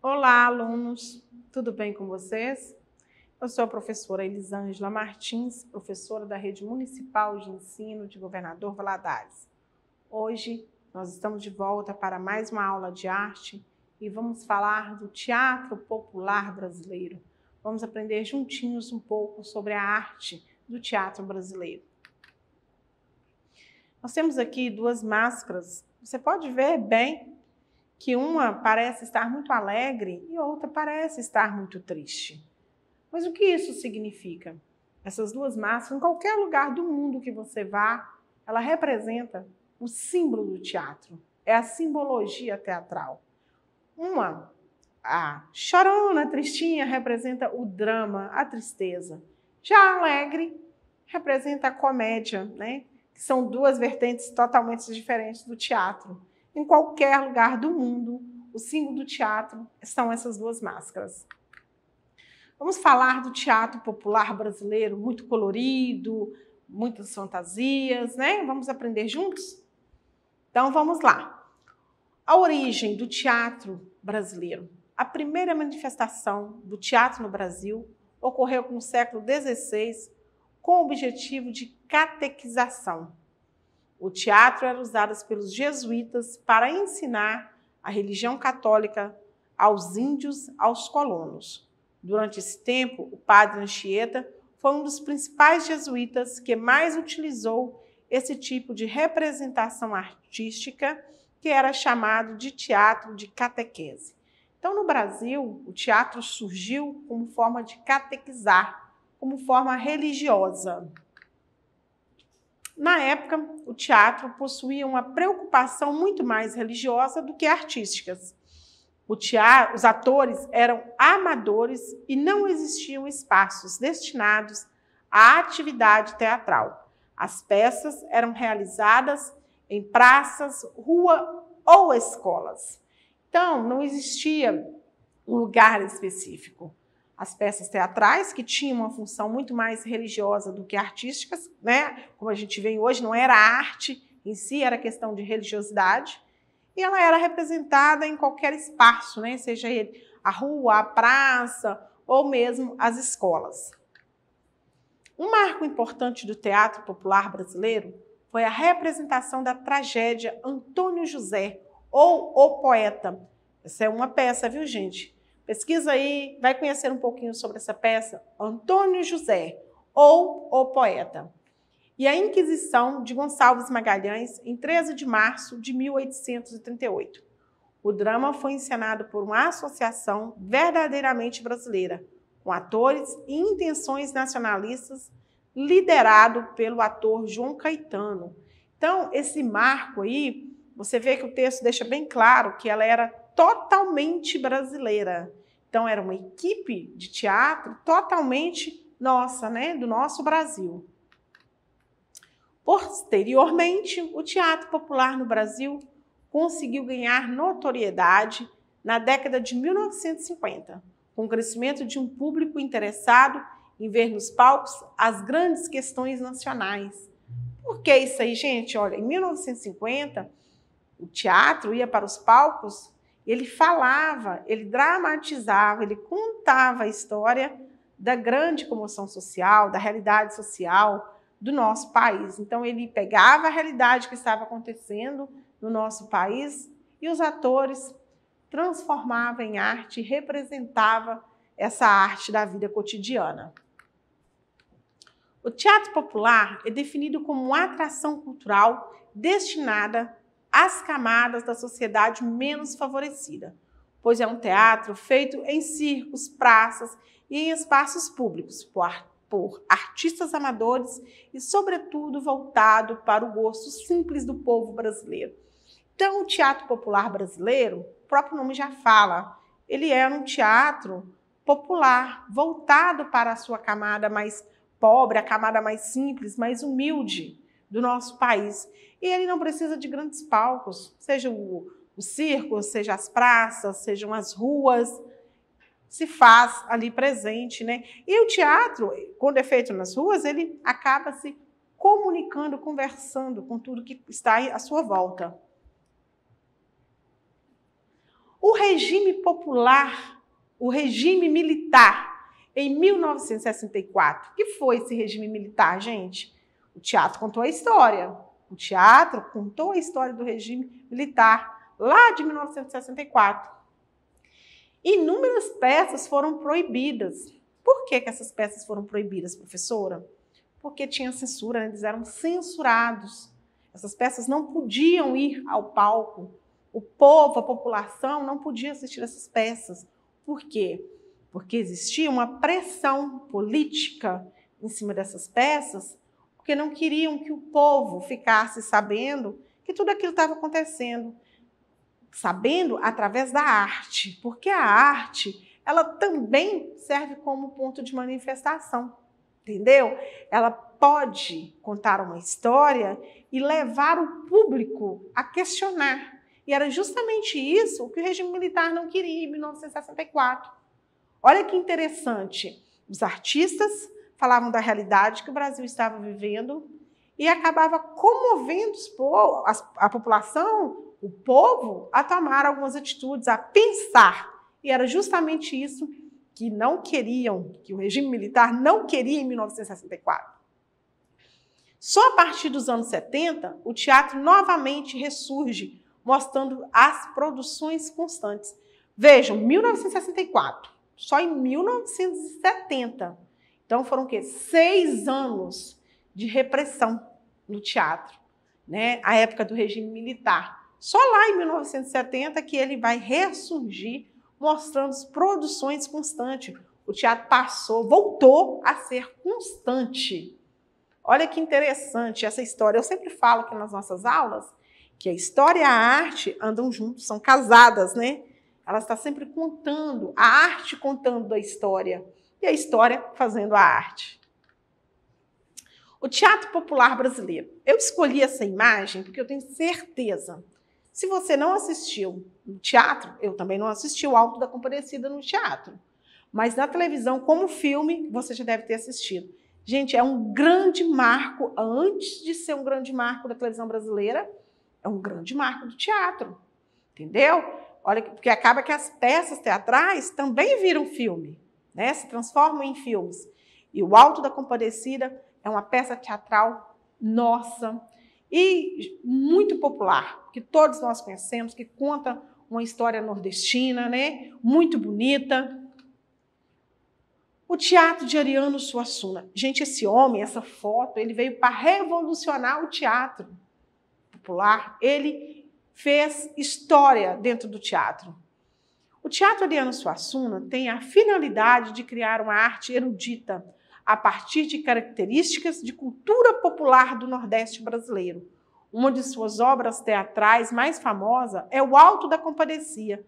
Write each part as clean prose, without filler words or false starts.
Olá, alunos! Tudo bem com vocês? Eu sou a professora Elisângela Martins, professora da Rede Municipal de Ensino de Governador Valadares. Hoje nós estamos de volta para mais uma aula de arte e vamos falar do teatro popular brasileiro. Vamos aprender juntinhos um pouco sobre a arte do teatro brasileiro. Nós temos aqui duas máscaras. Você pode ver bem que uma parece estar muito alegre e outra parece estar muito triste. Mas o que isso significa? Essas duas máscaras, em qualquer lugar do mundo que você vá, ela representa o símbolo do teatro. É a simbologia teatral. Uma, a chorona, a tristinha, representa o drama, a tristeza. Já a alegre representa a comédia, né? Que são duas vertentes totalmente diferentes do teatro. Em qualquer lugar do mundo, o símbolo do teatro são essas duas máscaras. Vamos falar do teatro popular brasileiro, muito colorido, muitas fantasias, né? Vamos aprender juntos? Então, vamos lá. A origem do teatro brasileiro. A primeira manifestação do teatro no Brasil ocorreu no século XVI com o objetivo de catequização. O teatro era usado pelos jesuítas para ensinar a religião católica aos índios, aos colonos. Durante esse tempo, o padre Anchieta foi um dos principais jesuítas que mais utilizou esse tipo de representação artística, que era chamado de teatro de catequese. Então, no Brasil, o teatro surgiu como forma de catequizar, como forma religiosa. Na época, o teatro possuía uma preocupação muito mais religiosa do que artística. Os atores eram amadores e não existiam espaços destinados à atividade teatral. As peças eram realizadas em praças, rua ou escolas. Então, não existia um lugar específico. As peças teatrais, que tinham uma função muito mais religiosa do que artísticas, né? Como a gente vê hoje, não era arte em si, era questão de religiosidade. E ela era representada em qualquer espaço, né? Seja ele a rua, a praça ou mesmo as escolas. Um marco importante do teatro popular brasileiro foi a representação da tragédia Antônio José, ou O Poeta. Essa é uma peça, viu, gente? Pesquisa aí, vai conhecer um pouquinho sobre essa peça, Antônio José, ou O Poeta. E a Inquisição de Gonçalves Magalhães, em 13 de março de 1838. O drama foi encenado por uma associação verdadeiramente brasileira, com atores e intenções nacionalistas, liderado pelo ator João Caetano. Então, esse marco aí, você vê que o texto deixa bem claro que ela era totalmente brasileira. Então, era uma equipe de teatro totalmente nossa, né? Do nosso Brasil. Posteriormente, o teatro popular no Brasil conseguiu ganhar notoriedade na década de 1950, com o crescimento de um público interessado em ver nos palcos as grandes questões nacionais. Por que isso aí, gente? Olha, em 1950, o teatro ia para os palcos, ele falava, ele dramatizava, ele contava a história da grande comoção social, da realidade social do nosso país. Então, ele pegava a realidade que estava acontecendo no nosso país e os atores transformavam em arte e representavam essa arte da vida cotidiana. O teatro popular é definido como uma atração cultural destinada às camadas da sociedade menos favorecida, pois é um teatro feito em circos, praças e em espaços públicos por artistas amadores e, sobretudo, voltado para o gosto simples do povo brasileiro. Então, o teatro popular brasileiro, o próprio nome já fala, ele é um teatro popular, voltado para a sua camada mais pobre, a camada mais simples, mais humilde do nosso país. E ele não precisa de grandes palcos, seja o circo, seja as praças, sejam as ruas, se faz ali presente, né? E o teatro, quando é feito nas ruas, ele acaba se comunicando, conversando com tudo que está à sua volta. O regime popular, o regime militar, em 1964. O que foi esse regime militar, gente? O teatro contou a história. O teatro contou a história do regime militar, lá de 1964. Inúmeras peças foram proibidas. Por que essas peças foram proibidas, professora? Porque tinha censura, né? Eles eram censurados. Essas peças não podiam ir ao palco. O povo, a população, não podia assistir essas peças. Por quê? Porque existia uma pressão política em cima dessas peças, porque não queriam que o povo ficasse sabendo que tudo aquilo estava acontecendo. Sabendo através da arte, porque a arte, ela também serve como ponto de manifestação, entendeu? Ela pode contar uma história e levar o público a questionar. E era justamente isso que o regime militar não queria em 1964. Olha que interessante, os artistas falavam da realidade que o Brasil estava vivendo e acabava comovendo a população, o povo, a tomar algumas atitudes, a pensar. E era justamente isso que não queriam, que o regime militar não queria em 1964. Só a partir dos anos 70, o teatro novamente ressurge, mostrando as produções constantes. Vejam, 1964, só em 1970. Então foram o quê? 6 anos de repressão no teatro, né? A época do regime militar. Só lá em 1970 que ele vai ressurgir, mostrando produções constantes. O teatro voltou a ser constante. Olha que interessante essa história. Eu sempre falo aqui nas nossas aulas que a história e a arte andam juntos, são casadas, né? Ela está sempre contando, a arte contando a história e a história fazendo a arte. O teatro popular brasileiro. Eu escolhi essa imagem porque eu tenho certeza. Se você não assistiu no teatro, eu também não assisti o Alto da Compadecida no teatro, mas na televisão, como filme, você já deve ter assistido. Gente, é um grande marco, antes de ser um grande marco da televisão brasileira, é um grande marco do teatro, entendeu? Olha, porque acaba que as peças teatrais também viram filme, né? Se transformam em filmes. E o Alto da Compadecida é uma peça teatral nossa e muito popular, que todos nós conhecemos, que conta uma história nordestina, né? Muito bonita. O teatro de Ariano Suassuna. Gente, esse homem, essa foto, ele veio para revolucionar o teatro popular. Ele fez história dentro do teatro. O Teatro Ariano Suassuna tem a finalidade de criar uma arte erudita a partir de características de cultura popular do Nordeste brasileiro. Uma de suas obras teatrais mais famosa é o Alto da Compadecida.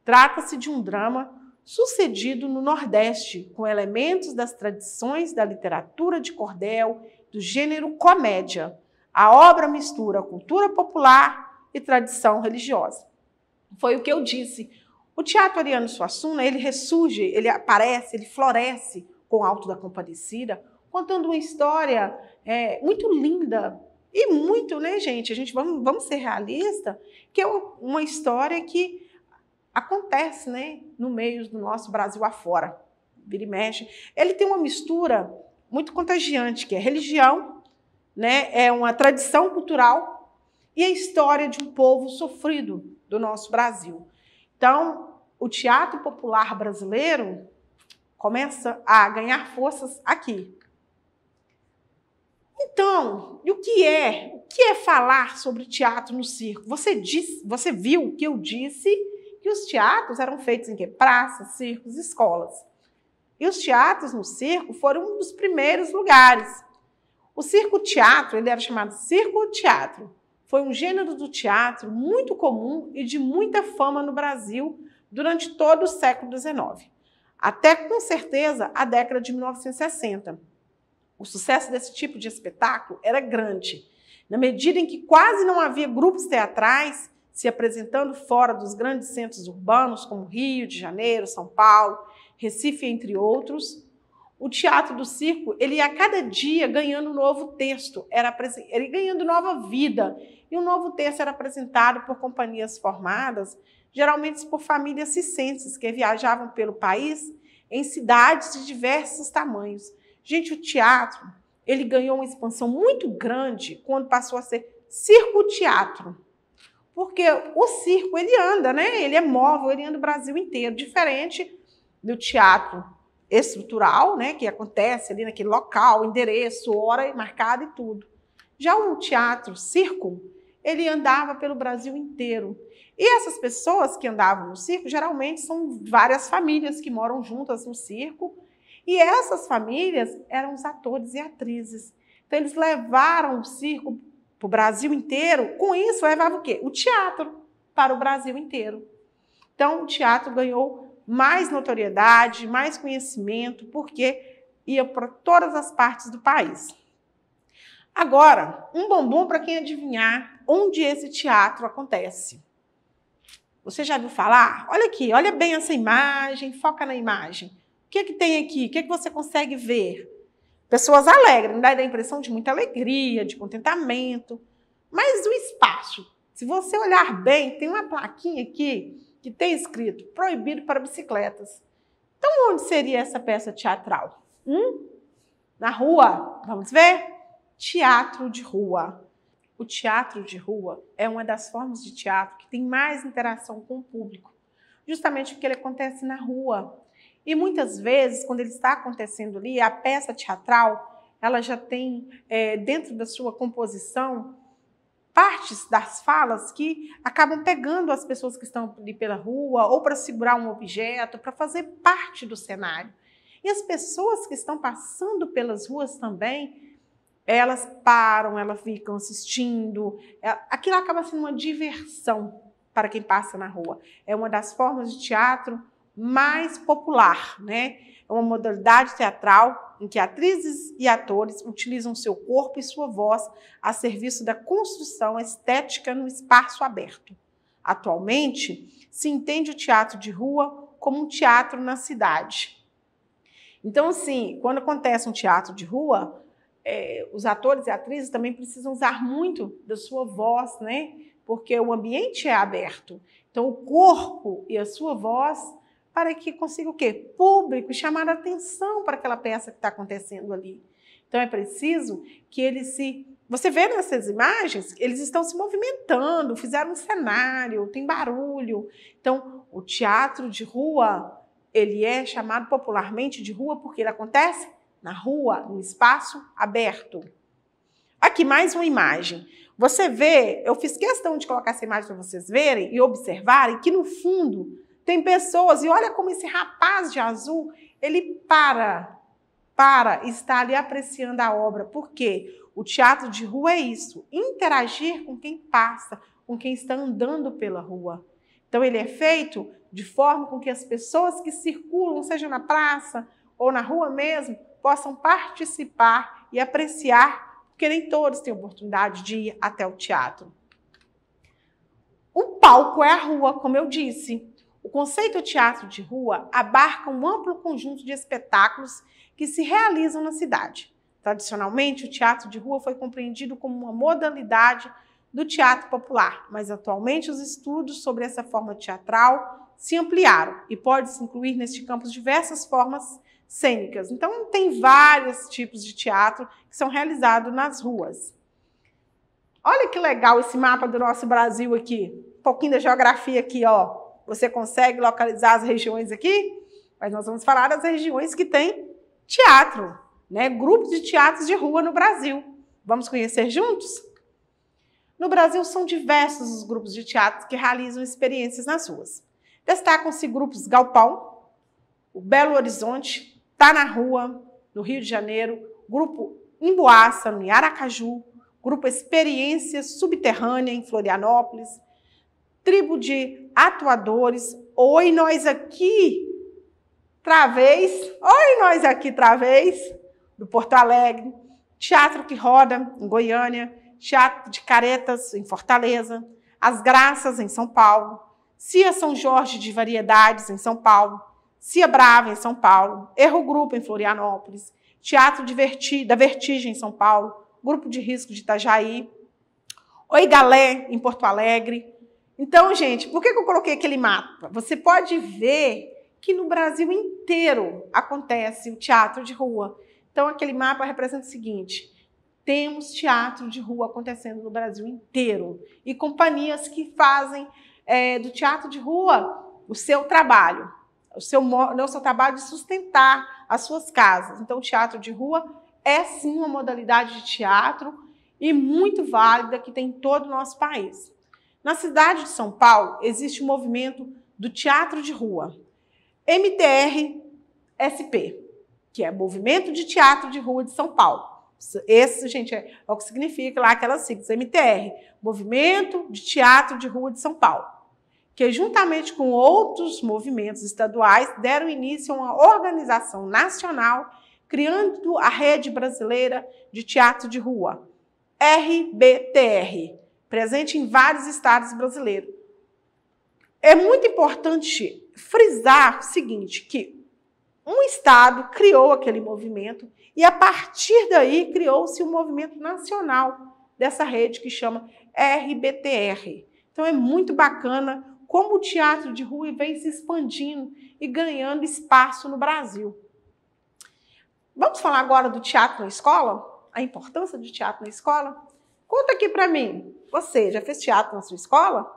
Trata-se de um drama sucedido no Nordeste, com elementos das tradições da literatura de cordel, do gênero comédia. A obra mistura cultura popular e tradição religiosa. Foi o que eu disse. O Teatro Ariano Suassuna, ele ressurge, ele aparece, ele floresce com o Alto da Compadecida, contando uma história muito linda e muito, né, gente? Vamos ser realistas, que é uma história que acontece, né, no meio do nosso Brasil afora, vira e mexe. Ele tem uma mistura muito contagiante, que é religião, né, é uma tradição cultural e a história de um povo sofrido do nosso Brasil. Então, o teatro popular brasileiro começa a ganhar forças aqui. Então, e o que é falar sobre teatro no circo? Você viu que eu disse que os teatros eram feitos em quê? Praças, circos, escolas. E os teatros no circo foram um dos primeiros lugares. O circo-teatro, ele era chamado circo-teatro. Foi um gênero do teatro muito comum e de muita fama no Brasil durante todo o século XIX. Até, com certeza, a década de 1960. O sucesso desse tipo de espetáculo era grande, na medida em que quase não havia grupos teatrais se apresentando fora dos grandes centros urbanos, como Rio de Janeiro, São Paulo, Recife, entre outros. o teatro do circo, ele ia a cada dia ganhando um novo texto, ele ganhando nova vida. E um novo texto era apresentado por companhias formadas, geralmente por famílias circenses, que viajavam pelo país em cidades de diversos tamanhos. Gente, o teatro, ele ganhou uma expansão muito grande quando passou a ser circo-teatro. Porque o circo, ele anda, né? Ele é móvel, ele anda o Brasil inteiro, diferente do teatro estrutural, né, que acontece ali naquele local, endereço, hora marcada e tudo. Já o teatro circo, ele andava pelo Brasil inteiro. E essas pessoas que andavam no circo, geralmente são várias famílias que moram juntas no circo, e essas famílias eram os atores e atrizes. Então eles levaram o circo para o Brasil inteiro, com isso levava o quê? O teatro para o Brasil inteiro. Então o teatro ganhou mais notoriedade, mais conhecimento, porque ia para todas as partes do país. Agora, um bombom para quem adivinhar onde esse teatro acontece. Você já viu falar? Olha aqui, olha bem essa imagem, foca na imagem. O que tem aqui? O que você consegue ver? Pessoas alegres, dá a impressão de muita alegria, de contentamento. Mas o espaço, se você olhar bem, tem uma plaquinha aqui que tem escrito proibido para bicicletas. Então, onde seria essa peça teatral? Na rua, vamos ver? Teatro de rua. O teatro de rua é uma das formas de teatro que tem mais interação com o público, justamente porque ele acontece na rua. E muitas vezes, quando ele está acontecendo ali, a peça teatral, ela já tem dentro da sua composição partes das falas que acabam pegando as pessoas que estão ali pela rua ou para segurar um objeto, para fazer parte do cenário. E as pessoas que estão passando pelas ruas também, elas param, elas ficam assistindo. Aquilo acaba sendo uma diversão para quem passa na rua. É uma das formas de teatro mais popular, né? É uma modalidade teatral em que atrizes e atores utilizam seu corpo e sua voz a serviço da construção estética no espaço aberto. Atualmente, se entende o teatro de rua como um teatro na cidade. Então, assim, quando acontece um teatro de rua, os atores e atrizes também precisam usar muito da sua voz, né? Porque o ambiente é aberto. Então, o corpo e a sua voz para que consiga o quê? Público, chamar a atenção para aquela peça que está acontecendo ali. Então, é preciso que eles se... Você vê nessas imagens, eles estão se movimentando, fizeram um cenário, tem barulho. Então, o teatro de rua, ele é chamado popularmente de rua porque ele acontece na rua, no espaço aberto. Aqui, mais uma imagem. Você vê, eu fiz questão de colocar essa imagem para vocês verem e observarem que, no fundo, tem pessoas, e olha como esse rapaz de azul, ele está ali apreciando a obra. Por quê? O teatro de rua é isso, interagir com quem passa, com quem está andando pela rua. Então, ele é feito de forma com que as pessoas que circulam, seja na praça ou na rua mesmo, possam participar e apreciar, porque nem todos têm oportunidade de ir até o teatro. O palco é a rua, como eu disse. O conceito teatro de rua abarca um amplo conjunto de espetáculos que se realizam na cidade. Tradicionalmente, o teatro de rua foi compreendido como uma modalidade do teatro popular, mas atualmente os estudos sobre essa forma teatral se ampliaram e pode-se incluir neste campo diversas formas cênicas. Então, tem vários tipos de teatro que são realizados nas ruas. Olha que legal esse mapa do nosso Brasil aqui. Um pouquinho da geografia aqui, ó. Você consegue localizar as regiões aqui? Mas nós vamos falar das regiões que têm teatro, né? Grupos de teatros de rua no Brasil. Vamos conhecer juntos? No Brasil, são diversos os grupos de teatro que realizam experiências nas ruas. Destacam-se grupos Galpão, o Belo Horizonte, Tá na Rua, no Rio de Janeiro, Grupo Emboaça, no Aracaju, Grupo Experiência Subterrânea, em Florianópolis, Tribo de Atuadores, Oi Nós Aqui Travês, Oi Nós Aqui Travês, do Porto Alegre, Teatro que Roda, em Goiânia, Teatro de Caretas, em Fortaleza, As Graças, em São Paulo, Cia São Jorge de Variedades, em São Paulo, Cia Brava, em São Paulo, Erro Grupo, em Florianópolis, Teatro da Vertigem, em São Paulo, Grupo de Risco de Itajaí, Oi Galé, em Porto Alegre. Então, gente, por que eu coloquei aquele mapa? Você pode ver que no Brasil inteiro acontece o teatro de rua. Então, aquele mapa representa o seguinte: temos teatro de rua acontecendo no Brasil inteiro e companhias que fazem do teatro de rua o seu trabalho, o seu trabalho de sustentar as suas casas. Então, o teatro de rua é sim uma modalidade de teatro e muito válida que tem em todo o nosso país. Na cidade de São Paulo, existe o movimento do teatro de rua, MTR-SP, que é Movimento de Teatro de Rua de São Paulo. Esse, gente, é o que significa lá aquelas siglas, MTR, Movimento de Teatro de Rua de São Paulo, que juntamente com outros movimentos estaduais deram início a uma organização nacional criando a Rede Brasileira de Teatro de Rua, RBTR, presente em vários estados brasileiros. É muito importante frisar o seguinte, que um estado criou aquele movimento e, a partir daí, criou-se um movimento nacional dessa rede que chama RBTR. Então, é muito bacana como o teatro de rua vem se expandindo e ganhando espaço no Brasil. Vamos falar agora do teatro na escola? A importância do teatro na escola? Conta aqui para mim. Você já fez teatro na sua escola?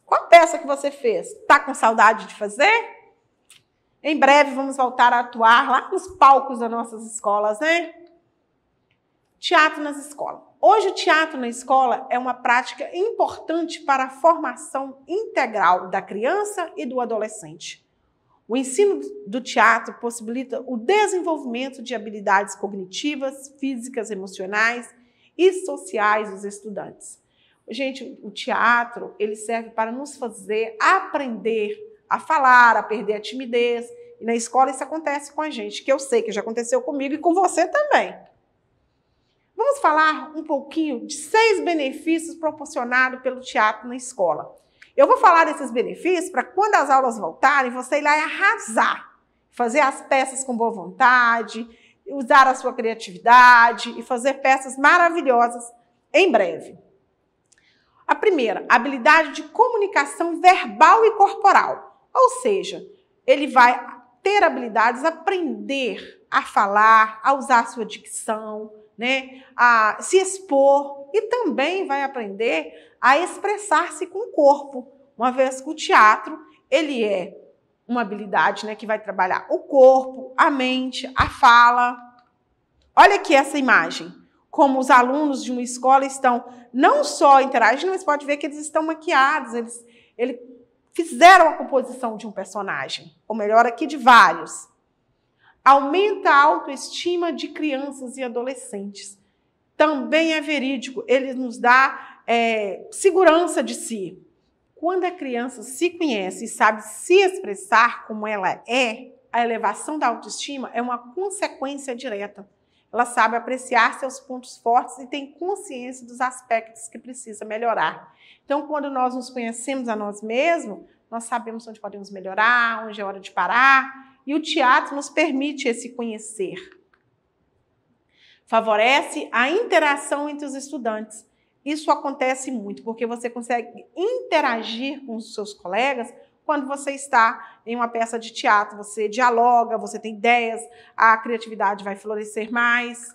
Qual peça que você fez? Está com saudade de fazer? Em breve vamos voltar a atuar lá nos palcos das nossas escolas, né? Teatro nas escolas. Hoje o teatro na escola é uma prática importante para a formação integral da criança e do adolescente. O ensino do teatro possibilita o desenvolvimento de habilidades cognitivas, físicas, emocionais e sociais dos estudantes. Gente, o teatro, ele serve para nos fazer aprender a falar, a perder a timidez. E na escola isso acontece com a gente, que eu sei que já aconteceu comigo e com você também. Vamos falar um pouquinho de 6 benefícios proporcionados pelo teatro na escola. Eu vou falar desses benefícios para quando as aulas voltarem, você ir lá e arrasar. Fazer as peças com boa vontade, usar a sua criatividade e fazer peças maravilhosas em breve. A primeira, habilidade de comunicação verbal e corporal. Ou seja, ele vai ter habilidades, aprender a falar, a usar a sua dicção, né, a se expor e também vai aprender a expressar-se com o corpo. Uma vez que o teatro, ele é uma habilidade, né, que vai trabalhar o corpo, a mente, a fala. Olha aqui essa imagem. Como os alunos de uma escola estão não só interagindo, mas pode ver que eles estão maquiados, eles fizeram a composição de um personagem, ou melhor, aqui de vários. Aumenta a autoestima de crianças e adolescentes. Também é verídico, ele nos dá segurança de si. Quando a criança se conhece e sabe se expressar como ela é, a elevação da autoestima é uma consequência direta. Ela sabe apreciar seus pontos fortes e tem consciência dos aspectos que precisa melhorar. Então, quando nós nos conhecemos a nós mesmos, nós sabemos onde podemos melhorar, onde é hora de parar. E o teatro nos permite esse conhecer. Favorece a interação entre os estudantes. Isso acontece muito, porque você consegue interagir com os seus colegas quando você está em uma peça de teatro. Você dialoga, você tem ideias, a criatividade vai florescer mais.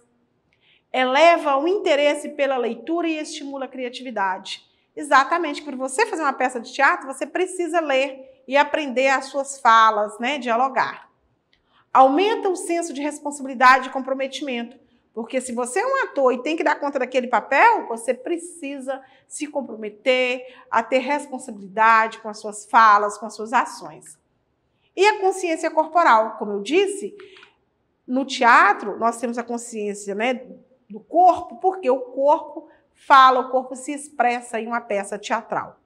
Eleva o interesse pela leitura e estimula a criatividade. Exatamente, para você fazer uma peça de teatro, você precisa ler e aprender as suas falas, né, dialogar. Aumenta o senso de responsabilidade e comprometimento, porque se você é um ator e tem que dar conta daquele papel, você precisa se comprometer a ter responsabilidade com as suas falas, com as suas ações. E a consciência corporal, como eu disse, no teatro nós temos a consciência, né, do corpo, porque o corpo fala, o corpo se expressa em uma peça teatral.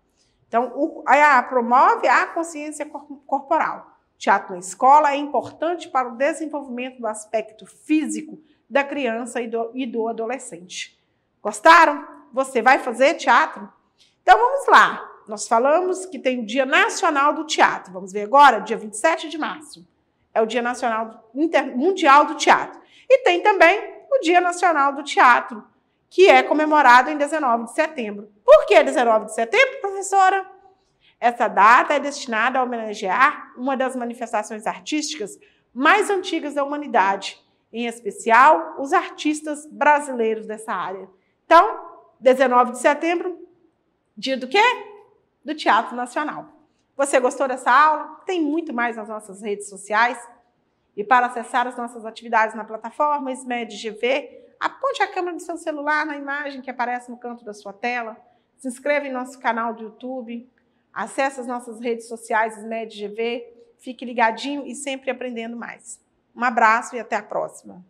Então, promove a consciência corporal. O teatro na escola é importante para o desenvolvimento do aspecto físico da criança e do adolescente. Gostaram? Você vai fazer teatro? Então, vamos lá. nós falamos que tem o Dia Nacional do Teatro. Vamos ver agora, dia 27 de março. É o Dia Mundial do Teatro. E tem também o Dia Nacional do Teatro, que é comemorado em 19 de setembro. Por que 19 de setembro, professora? Essa data é destinada a homenagear uma das manifestações artísticas mais antigas da humanidade, em especial os artistas brasileiros dessa área. Então, 19 de setembro, dia do quê? Do Teatro Nacional. Você gostou dessa aula? Tem muito mais nas nossas redes sociais. E para acessar as nossas atividades na plataforma SMED GV, aponte a câmera do seu celular na imagem que aparece no canto da sua tela. Se inscreva em nosso canal do YouTube. Acesse as nossas redes sociais SMED GV. Fique ligadinho e sempre aprendendo mais. Um abraço e até a próxima.